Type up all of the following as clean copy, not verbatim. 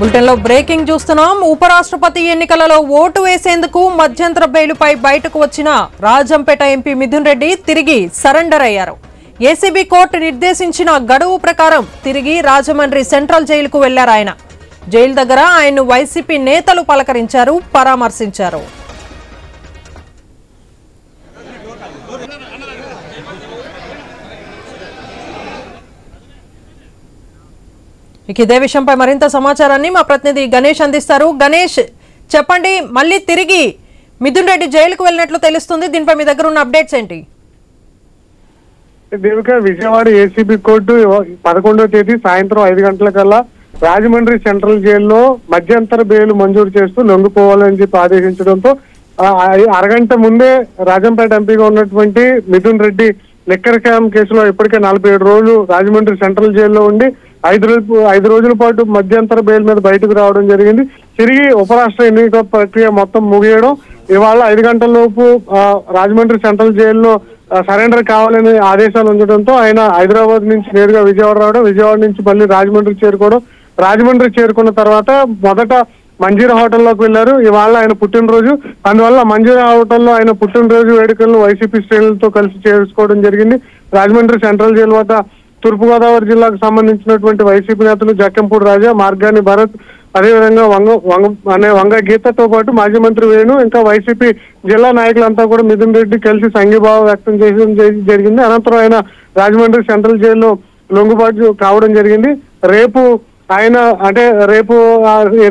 బులెటిన్లో బ్రేకింగ్ చూస్తున్నాం. ఉపరాష్ట్రపతి ఎన్నికలలో ఓటు వేసేందుకు మధ్యంతర బెయిలుపై బయటకు వచ్చిన రాజంపేట ఎంపీ మిథున్ రెడ్డి తిరిగి సరెండర్ అయ్యారు. ఏసీబీ కోర్టు నిర్దేశించిన గడువు ప్రకారం తిరిగి రాజమండ్రి సెంట్రల్ జైలుకు వెళ్లారు. ఆయన జైలు దగ్గర ఆయన్ను వైసీపీ నేతలు పలకరించారు, పరామర్శించారు. ఇదే విషయంపై మరింత సమాచారాన్ని మా ప్రతినిధి గణేష్ అందిస్తారు. గణేష్, చెప్పండి, మళ్ళీ తిరిగి మిథున్ రెడ్డి జైలుకు వెళ్ళినట్లు తెలుస్తుంది. దీనిపై మీ దగ్గర ఉన్న అప్డేట్స్ ఏంటి? దేవిక, విజయవాడ ఏసీబీ కోర్టు 11వ తేదీ సాయంత్రం 5 గంటలకల్లా రాజమండ్రి సెంట్రల్ జైల్లో మధ్యంతర బెయిల్ మంజూరు చేస్తూ లొంగిపోవాలని చెప్పి ఆదేశించడంతో అరగంట ముందే రాజంపేట ఎంపీగా ఉన్నటువంటి మిథున్ రెడ్డి లిక్కర్ స్కామ్ కేసులో ఇప్పటికే 47 రోజులు రాజమండ్రి సెంట్రల్ జైల్లో ఉండి 5 రోజుల పాటు మధ్యంతర బెయిల్ మీద బయటకు రావడం జరిగింది. తిరిగి ఉపరాష్ట్ర ఎన్నిక ప్రక్రియ మొత్తం ముగియడం, ఇవాళ 5 గంటల లోపు రాజమండ్రి సెంట్రల్ జైల్లో సరెండర్ కావాలని ఆదేశాలు ఉండడంతో ఆయన హైదరాబాద్ నుంచి నేరుగా విజయవాడ రావడం, విజయవాడ నుంచి మళ్ళీ రాజమండ్రి చేరుకోవడం. రాజమండ్రి చేరుకున్న తర్వాత మొదట మంజీరా హోటల్లోకి వెళ్లారు. ఇవాళ ఆయన పుట్టినరోజు, అందువల్ల మంజీరా హోటల్లో ఆయన పుట్టినరోజు వేడుకలను వైసీపీ శ్రేణులతో కలిసి చేసుకోవడం జరిగింది. రాజమండ్రి సెంట్రల్ జైలు వద్ద తూర్పుగోదావరి జిల్లాకు సంబంధించినటువంటి వైసీపీ నేతలు జక్కంపూడి రాజా, మార్గాని భరత్, అదేవిధంగా వంగ గీతతో పాటు మాజీ మంత్రి వేణు, ఇంకా వైసీపీ జిల్లా నాయకులంతా కూడా మిథున్ రెడ్డి కలిసి సంఘీభావం వ్యక్తం చేయడం జరిగింది. అనంతరం ఆయన రాజమండ్రి సెంట్రల్ జైల్లో లొంగుబాటు కావడం జరిగింది. రేపు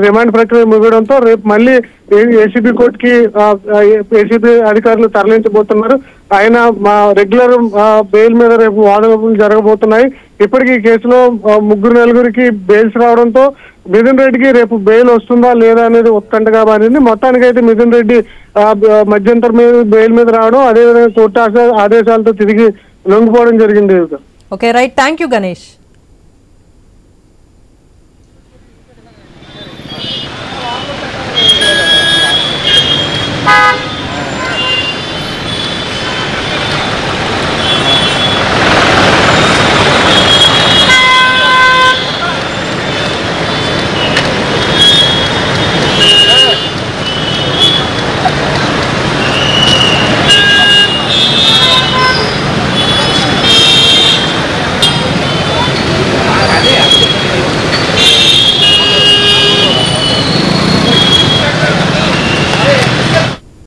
రిమాండ్ ప్రక్రియ ముగడంతో రేపు మళ్ళీ ఏసీబీ కోర్టుకి ఏసీబీ అధికారులు తరలించబోతున్నారు. ఆయన రెగ్యులర్ బెయిల్ మీద రేపు వాదనలు జరగబోతున్నాయి. ఇప్పటికీ ఈ కేసులో 3-4 బెయిల్స్ రావడంతో మిథున్ రెడ్డికి రేపు బెయిల్ వస్తుందా లేదా అనేది ఉత్కంఠగా మారింది. మొత్తానికైతే మిథున్ రెడ్డి మధ్యంతర బెయిల్ మీద రావడం, అదేవిధంగా కోర్టు ఆదేశాలతో తిరిగి లొంగిపోవడం జరిగింది. Okay, right, thank you Ganesh.